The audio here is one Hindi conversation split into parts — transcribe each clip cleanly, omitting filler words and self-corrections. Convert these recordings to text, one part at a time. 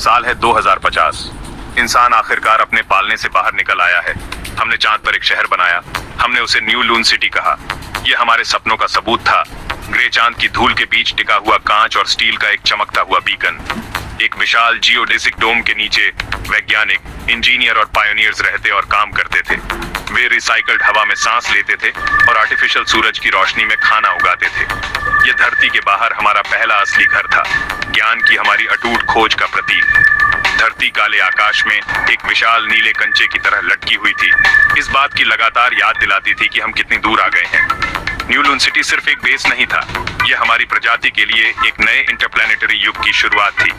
साल है 2050। इंसान आखिरकार अपने पालने से बाहर निकल आया है। हमने चांद पर एक शहर बनाया। हमने उसे न्यू लून सिटी कहा। यह हमारे सपनों का सबूत था। ग्रे चांद की धूल के बीच टिका हुआ कांच और स्टील का एक चमकता हुआ बीकन। एक विशाल जियोडेसिक डोम के नीचे वैज्ञानिक, इंजीनियर और पायोनियर्स रहते और काम करते थे। वे रिसाइकल्ड हवा में सांस लेते थे और आर्टिफिशियल सूरज की रोशनी में खाना उगाते थे। यह धरती के बाहर हमारा पहला असली घर था, ज्ञान की हमारी अटूट खोज का प्रतीक। धरती काले आकाश में एक विशाल नीले कंचे की तरह लटकी हुई थी। इस बात की लगातार याद दिलाती थी कि हम कितनी दूर आ गए हैं। न्यू लून सिटी सिर्फ एक बेस नहीं था, यह हमारी प्रजाति के लिए एक नए इंटरप्लैनेटरी युग की शुरुआत थी।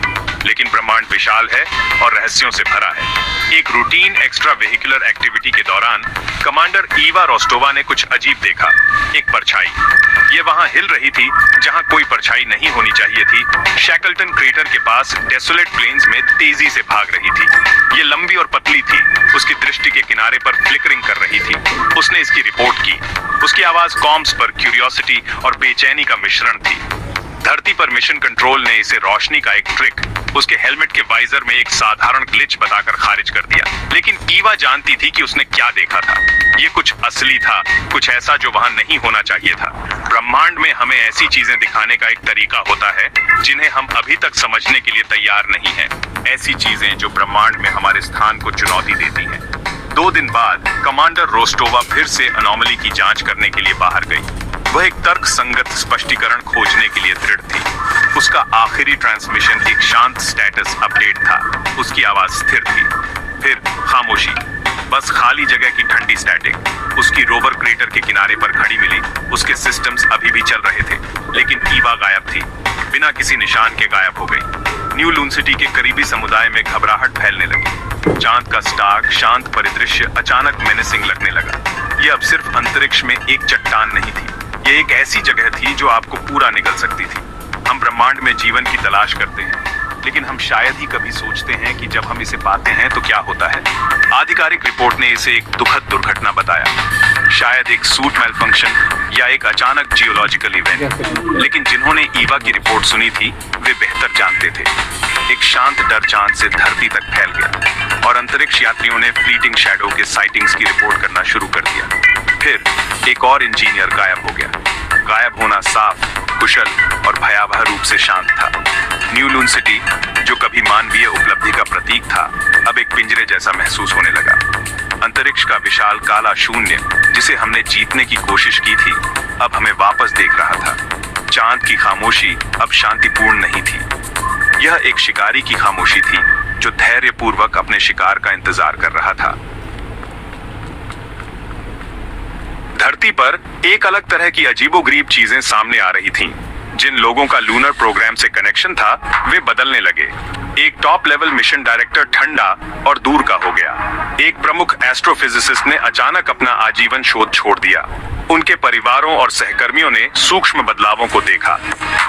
लेकिन ब्रह्मांड विशाल है और रहस्यों से भरा है। एक रूटीन एक्स्ट्रा वेहिकुलर एक्टिविटी के दौरान कमांडर ईवा रोस्टोवा ने कुछ अजीब देखा। एक परछाई। ये वहां हिल रही थी जहां कोई परछाई नहीं होनी चाहिए थी। शैकल्टन क्रेटर के पास डेसोलेट प्लेन्स में तेजी से भाग रही थी। ये लंबी और पतली थी, उसकी दृष्टि के किनारे पर फ्लिकरिंग कर रही थी। उसने इसकी रिपोर्ट की। उसकी आवाज कॉम्स पर क्यूरियोसिटी और बेचैनी का मिश्रण थी। धरती पर मिशन कंट्रोल ने इसे रोशनी का एक ट्रिक, उसके हेलमेट के वाइजर में एक साधारण ग्लिच बताकर खारिज कर दिया। लेकिन ईवा जानती थी कि उसने क्या देखा था। ये कुछ असली था, कुछ ऐसा जो वहां नहीं होना चाहिए था। ब्रह्मांड में हमें ऐसी चीजें दिखाने का एक तरीका होता है जिन्हें हम अभी तक समझने के लिए तैयार नहीं हैं। ऐसी चीजें जो ब्रह्मांड में हमारे स्थान को चुनौती देती हैं। 2 दिन बाद कमांडर रोस्टोवा फिर से अनोमली की जांच करने के लिए बाहर गई। वह एक तर्क संगत स्पष्टीकरण खोजने के लिए दृढ़ थी। उसका आखिरी ट्रांसमिशन एक शांत स्टेटस अपडेट था। उसकी आवाज स्थिर थी। फिर खामोशी, बस खाली जगह की ठंडी स्टैटिक। उसकी रोवर क्रेटर के किनारे पर खड़ी मिली। उसके सिस्टम्स अभी भी चल रहे थे, लेकिन ईवा गायब थी। बिना किसी निशान के गायब हो गई। न्यू लून सिटी के करीबी समुदाय में घबराहट फैलने लगी। चांद का स्टार्क शांत परिदृश्य अचानक मेनेसिंग लगने लगा। यह अब सिर्फ अंतरिक्ष में एक चट्टान नहीं थी, यह एक ऐसी जगह थी जो आपको पूरा निगल सकती थी। हम ब्रह्मांड में जीवन की तलाश करते हैं, लेकिन हम शायद ही कभी सोचते हैं कि जब हम इसे पाते हैं तो क्या होता है। आधिकारिक रिपोर्ट ने इसे एक दुखद दुर्घटना बताया, शायद एक सूट मेलफंक्शन या एक अचानक जियोलॉजिकल इवेंट। लेकिन जिन्होंने ईवा की रिपोर्ट सुनी थी वे बेहतर जानते थे। एक शांत डर चांद से धरती तक फैल गया और अंतरिक्ष यात्रियों ने फ्लीटिंग शैडो के साइटिंग्स की रिपोर्ट करना शुरू कर दिया। फिर एक और इंजीनियर गायब हो गया। गायब होना साफ, कुशल और भयावह रूप से शांत था। न्यू लून सिटी, जो कभी मानवीय उपलब्धि का प्रतीक था, अब एक पिंजरे जैसा महसूस होने लगा। अंतरिक्ष का विशाल काला शून्य, जिसे हमने जीतने की कोशिश की थी, अब हमें वापस देख रहा था। चांद की खामोशी अब शांतिपूर्ण नहीं थी। यह एक शिकारी की खामोशी थी जो धैर्यपूर्वक अपने शिकार का इंतजार कर रहा था। धरती पर एक अलग तरह की अजीबोगरीब चीजें सामने आ रही थीं। जिन लोगों का लूनर प्रोग्राम से कनेक्शन था वे बदलने लगे। एक टॉप लेवल मिशन डायरेक्टर ठंडा और दूर का हो गया। एक प्रमुख एस्ट्रोफिजिसिस्ट ने अचानक अपना आजीवन शोध छोड़ दिया। उनके परिवारों और सहकर्मियों ने सूक्ष्म बदलावों को देखा।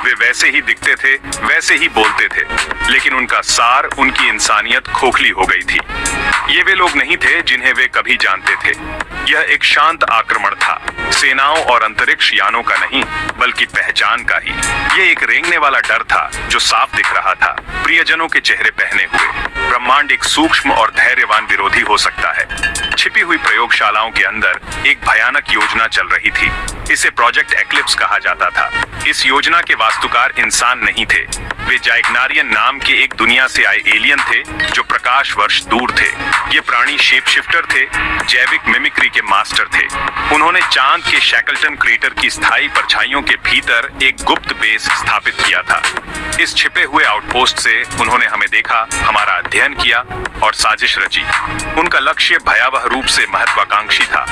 वे वैसे ही दिखते थे, वैसे ही बोलते थे, लेकिन उनका सार, उनकी इंसानियत खोखली हो गई थी। ये वे लोग नहीं थे जिन्हें वे कभी जानते थे। यह एक शांत आक्रमण था, सेनाओं और अंतरिक्ष यानों का नहीं, बल्कि पहचान का ही। ये एक रेंगने वाला डर था जो साफ दिख रहा था, प्रियजनों के चेहरे पहने हुए। ब्रह्मांड एक सूक्ष्म और धैर्यवान विरोधी हो सकता है। छिपी हुई प्रयोगशालाओं के अंदर एक भयानक योजना चल रही थी। इसे प्रोजेक्ट एक्लिप्स कहा जाता था। इस योजना के वास्तुकार इंसान नहीं थे। वे जाइग्नारियन नाम के एक दुनिया से आए एलियन थे जो प्रकाश वर्ष दूर थे। ये प्राणी शेप शिफ्टर थे, जैविक मिमिक्री के मास्टर थे। उन्होंने चांद के शैकल्टन क्रेटर की स्थायी परछाइयों के भीतर एक गुप्त बेस स्थापित किया था। इस छिपे हुए आउटपोस्ट से उन्होंने हमें देखा, हमारा अध्ययन किया और साजिश रची। उनका लक्ष्य भयावह रूप से महत्वाकांक्षी था,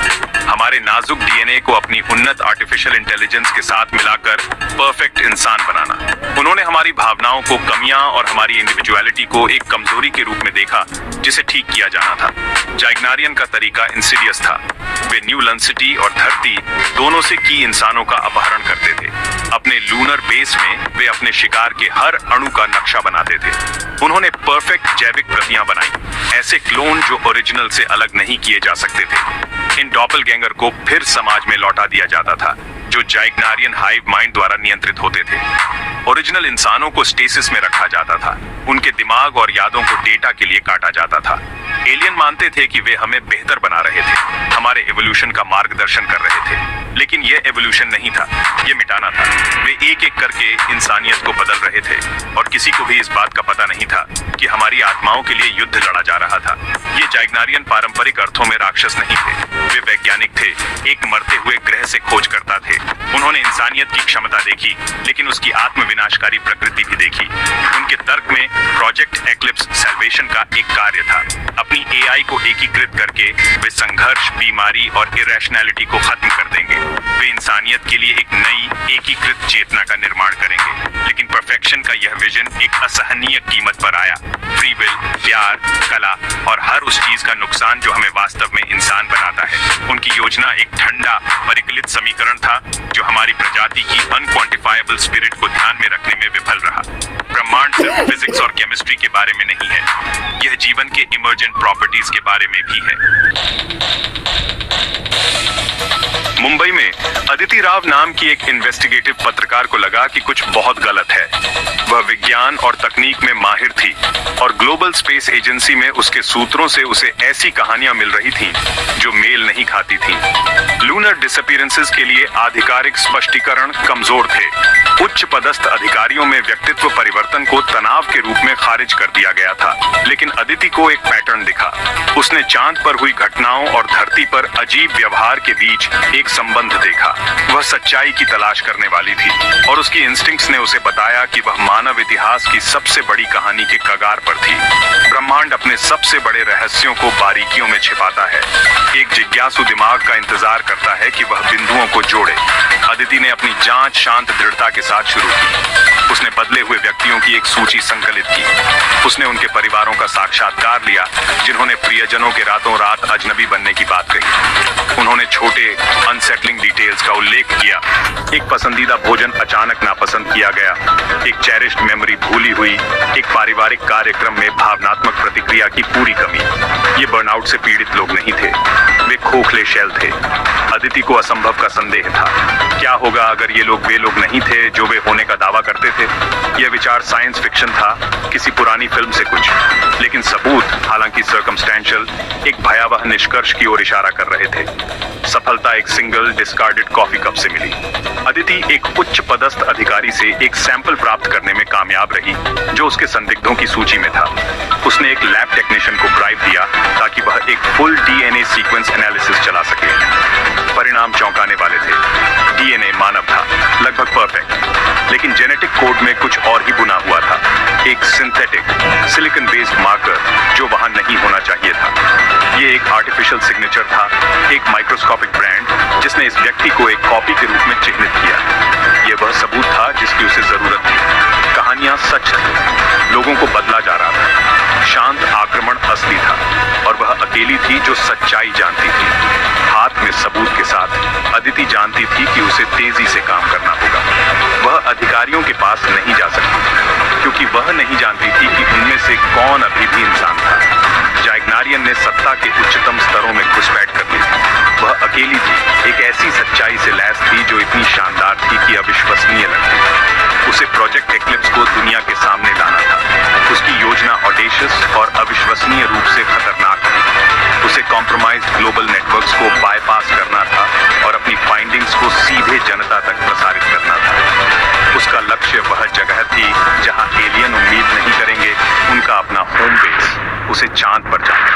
हमारे नाजुक डीएनए को अपनी उन्नत आर्टिफिशियल इंटेलिजेंस के साथ मिलाकर परफेक्ट इंसान बनाना। उन्होंने हमारी भावनाओं को, कमियां और हमारी इंडिविजुअलिटी को एक कमजोरी के रूप में देखा जिसे ठीक किया जाना था। जाइग्नारियन का तरीका इंसिडियस था। वे न्यू लून सिटी और धरती दोनों से की इंसानों का अपहरण करते थे। अपने लूनर बेस में वे अपने शिकार के हर अणु का नक्शा बनाते थे। उन्होंने परफेक्ट जैविक प्रतियां बनाई, ऐसे क्लोन जो ओरिजिनल से अलग नहीं किए जा सकते थे। इन डॉपलगैंगर को फिर समाज में लौटा दिया जाता था, जो जाइग्नारियन हाइव माइंड द्वारा नियंत्रित होते थे। ओरिजिनल इंसानों को स्टेसिस में रखा जाता था, उनके दिमाग और यादों को डेटा के लिए काटा जाता था। एलियन मानते थे कि वे हमें बेहतर बना रहे थे, हमारे एवोल्यूशन का मार्गदर्शन कर रहे थे, लेकिन यह एवोल्यूशन नहीं था, यह मिटाना था। वे एक एक करके इंसानियत को बदल रहे थे और किसी को भी इस बात का पता नहीं था कि हमारी आत्माओं के लिए युद्ध लड़ा जा रहा था। ये जाइग्नारियन पारंपरिक अर्थों में राक्षस नहीं थे, वे वैज्ञानिक थे, एक मरते हुए ग्रह से खोज करता थे। उन्होंने इंसानियत की क्षमता देखी, लेकिन उसकी आत्म विनाशकारी प्रकृति भी देखी। उनके तर्क में प्रोजेक्ट एक्लिप्स सैल्वेशन का एक कार्य था। अपनी एआई को एकीकृत करके वे संघर्ष, बीमारी और इरेशनैलिटी को खत्म कर देंगे। वे इंसानियत के लिए एक नई एकीकृत चेतना का निर्माण करेंगे। लेकिन परफेक्शन का यह विजन एक असहनीय कीमत पर आया। फ्री विल, प्यार, कला और हर उस चीज का नुकसान जो हमें वास्तव में इंसान बनाता है। उनकी योजना एक ठंडा, परिकलित समीकरण था जो हमारी प्रजाति की अनक्वांटिफाइबल स्पिरिट को ध्यान में रखने में विफल रहा। ब्रह्मांड सिर्फ फिजिक्स और केमिस्ट्री के बारे में नहीं है, यह जीवन के इमर्जेंट प्रॉपर्टीज के बारे में भी है। मुंबई में अदिति राव नाम की एक इन्वेस्टिगेटिव पत्रकार को लगा कि कुछ बहुत गलत है। वह विज्ञान और तकनीक में माहिर थी और ग्लोबल स्पेस एजेंसी में उसके सूत्रों से उसे ऐसी कहानियां मिल रही थीं जो मेल नहीं खाती थीं। लूनर डिसअपीयरेंसेस के लिए आधिकारिक स्पष्टीकरण कमजोर थे। उच्च पदस्थ अधिकारियों में व्यक्तित्व परिवर्तन को तनाव के रूप में खारिज कर दिया गया था, लेकिन अदिति को एक पैटर्न दिखा। उसने चांद पर हुई घटनाओं और धरती पर अजीब व्यवहार के बीच एक संबंध देखा। वह सच्चाई की तलाश करने वाली थी और उसकी इंस्टिंक्ट्स ने उसे बताया कि वह मानव इतिहास की सबसे बड़ी कहानी के कगार पर थी। ब्रह्मांड अपने सबसे बड़े रहस्यों को बारीकियों में छिपाता है। एक जिज्ञासु दिमाग का इंतजार करता है कि वह बिंदुओं को जोड़े। अदिति ने अपनी जांच शांत दृढ़ता के साथ शुरू की। उसने बदले हुए व्यक्तियों की एक सूची संकलित की। उसने उनके परिवारों का साक्षात्कार लिया जिन्होंने प्रियजनों के रातों रात अजनबी बनने की बात कही। उन्होंने छोटे अनसेटलिंग डिटेल्स का उल्लेख किया। एक पसंदीदा भोजन अचानक नापसंद किया गया, एक चेरिश्ड मेमोरी भूली हुई, एक पारिवारिक कार्यक्रम में भावनात्मक प्रतिक्रिया की पूरी कमी। ये बर्नआउट से पीड़ित लोग नहीं थे, वे खोखले शैल थे। अदिति को असंभव का संदेह था। क्या होगा अगर ये लोग वे लोग नहीं थे जो वे होने का दावा करते थे? यह विचार साइंस फिक्शन था, किसी पुरानी फिल्म से कुछ, लेकिन सबूत, हालांकि सर्कमस्टेंशियल, एक भयावह निष्कर्ष की ओर इशारा कर रहे थे। सफलता एक सिंगल डिस्कार्डेड कॉफी कप से मिली। अदिति एक उच्च पदस्थ अधिकारी से एक सैंपल प्राप्त करने में कामयाब रही जो उसके संदिग्धों की सूची में था। उसने एक लैब टेक्नीशियन को ब्राइब दिया ताकि वह एक फुल डीएनए सीक्वेंस एनालिसिस चला सके। परिणाम चौंकाने वाले थे। डीएनए मानव था, लगभग परफेक्ट, लेकिन जेनेटिक कोड में कुछ और ही बुना हुआ था। एक सिंथेटिक सिलिकॉन बेस्ड मार्कर जो वहां नहीं होना चाहिए था। यह एक आर्टिफिशियल सिग्नेचर था, एक माइक्रोस्कोपिक ब्रांड जिसने इस व्यक्ति को एक कॉपी के रूप में चिह्नित किया। यह वह सबूत था जिसकी उसे जरूरत थी। कहानियां सच थी, लोगों को बदला जा रहा था। शांत आक्रमण असली था और वह अकेली थी जो सच्चाई जानती थी। हाथ में सबूत के साथ अदिति जानती थी कि उसे तेजी से काम करना होगा। वह अधिकारियों के पास नहीं जा सकती क्योंकि वह नहीं जानती थी कि उनमें से कौन अभी भी इंसान था। जाइग्नारियन ने सत्ता के उच्चतम स्तरों में घुसपैठ कर ली थी। वह अकेली थी, एक ऐसी सच्चाई से लैस थी जो इतनी शानदार थी कि अविश्वसनीय लगती। उसे प्रोजेक्ट एक्लिप्स को दुनिया के सामने लाना था। उसकी योजना ऑडेशियस और अविश्वसनीय रूप से खतरनाक थी। उसे कॉम्प्रोमाइज ग्लोबल नेटवर्क्स को बाईपास करना था और अपनी फाइंडिंग्स को सीधे जनता तक प्रसारित करना था। उसका लक्ष्य वह जगह थी जहां एलियन उम्मीद नहीं करेंगे, उनका अपना होम बेस, उसे चांद पर जाना।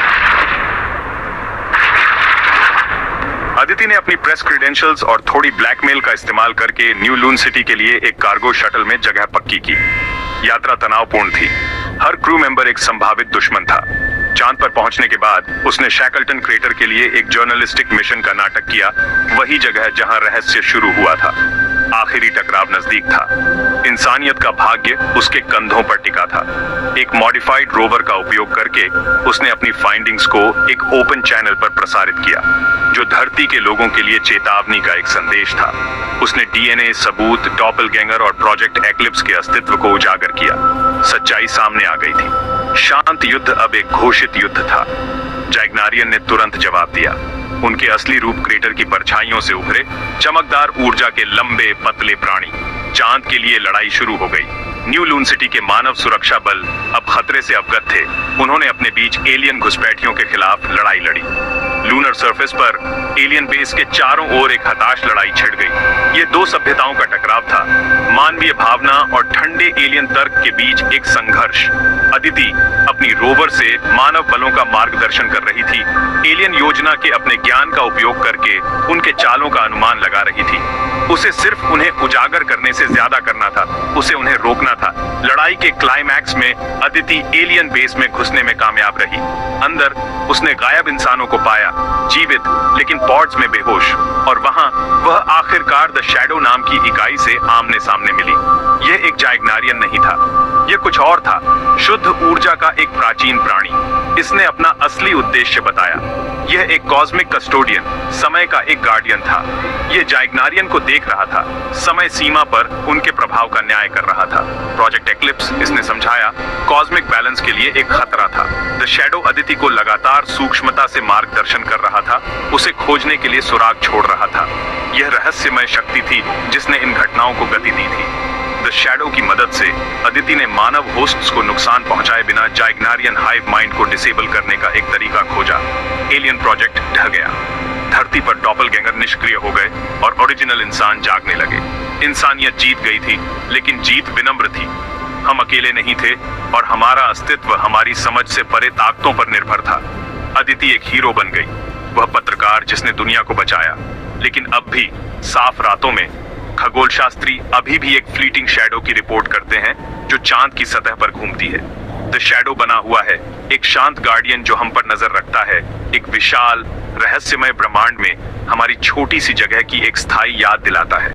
अदिति ने अपनी प्रेस क्रेडेंशियल्स और थोड़ी ब्लैकमेल का इस्तेमाल करके न्यू लून सिटी के लिए एक कार्गो शटल में जगह पक्की की। यात्रा तनावपूर्ण थी। हर क्रू मेंबर एक संभावित दुश्मन था। चांद पर पहुंचने के बाद उसने शैकल्टन क्रेटर के लिए एक जर्नलिस्टिक मिशन का नाटक किया, वही जगह जहां रहस्य शुरू हुआ था। आखिरी टकराव नजदीक था। इंसानियत का भाग्य उसके कंधों पर टिका था। एक मॉडिफाइड रोवर का उपयोग करके उसने अपनी फाइंडिंग्स को एक ओपन चैनल पर प्रसारित किया, जो धरती के लोगों के लिए चेतावनी का एक संदेश था। उसने डीएनए सबूत, डॉपलगैंगर और प्रोजेक्ट एक्लिप्स के अस्तित्व को उजागर किया। सच्चाई सामने आ गई थी। शांत युद्ध अब एक घोषित युद्ध था। जाइग्नारियन ने तुरंत जवाब दिया। उनके असली रूप क्रेटर की परछाइयों से उभरे चमकदार ऊर्जा के लंबे पतले प्राणी। चांद के लिए लड़ाई शुरू हो गई। न्यू लून सिटी के मानव सुरक्षा बल अब खतरे से अवगत थे। उन्होंने अपने बीच एलियन घुसपैठियों के खिलाफ लड़ाई लड़ी। लूनर सरफेस पर एलियन बेस के चारों ओर एक हताश लड़ाई छिड़ गई। ये दो सभ्यताओं का टकराव था, मानवीय भावना और ठंडे एलियन तर्क के बीच एक संघर्ष। अदिति अपनी रोवर से मानव बलों का मार्गदर्शन कर रही थी, एलियन योजना के अपने ज्ञान का उपयोग करके उनके चालों का अनुमान लगा रही थी। उसे सिर्फ उन्हें उजागर करने से ज्यादा करना था, उसे उन्हें रोकना था। लड़ाई के क्लाइमैक्स में अदिति एलियन बेस में घुसने में कामयाब रही। अंदर उसने गायब इंसानों को पाया, जीवित लेकिन पॉड्स में बेहोश, और वहां वह आखिरकार द शैडो नाम की इकाई से आमने सामने मिली। यह एक जाइग्नारियन नहीं था, यह कुछ और था, शुद्ध ऊर्जा का एक प्राचीन प्राणी। इसने अपना असली उद्देश्य बताया। यह एक कॉस्मिक कस्टोडियन, समय का एक गार्डियन था। यह जाइग्नारियन को देख रहा था, समय सीमा पर उनके प्रभाव का न्याय कर रहा था। प्रोजेक्ट एक्लिप्स, इसने समझाया, कॉस्मिक बैलेंस के लिए एक खतरा था। द शैडो अदिति को लगातार सूक्ष्मता से मार्गदर्शन कर रहा था, उसे खोजने के लिए सुराग छोड़ रहा था। यह रहस्यमय शक्ति थी जिसने इन घटनाओं को गति दी थी। द शैडो की मदद से अदिति ने मानव होस्ट्स को नुकसान पहुंचाए बिना जाइग्नारियन हाइव माइंड को डिसेबल करने का एक तरीका खोजा। एलियन प्रोजेक्ट ढह गया। धरती पर डॉपलगैंगर निष्क्रिय हो गए और ओरिजिनल इंसान जागने लगे। इंसानियत जीत गई थी, लेकिन जीत विनम्र थी। हम अकेले नहीं थे और हमारा अस्तित्व हमारी समझ से परे ताकतों पर निर्भर था। अदिति एक हीरो बन गई, वह पत्रकार जिसने दुनिया को बचाया। लेकिन अब भी साफ रातों में खगोल शास्त्री अभी भी एक फ्लीटिंग शैडो की रिपोर्ट करते हैं जो चांद की सतह पर घूमती है। द शैडो बना हुआ है, एक शांत गार्डियन जो हम पर नजर रखता है, एक विशाल रहस्यमय ब्रह्मांड में हमारी छोटी सी जगह की एक स्थायी याद दिलाता है।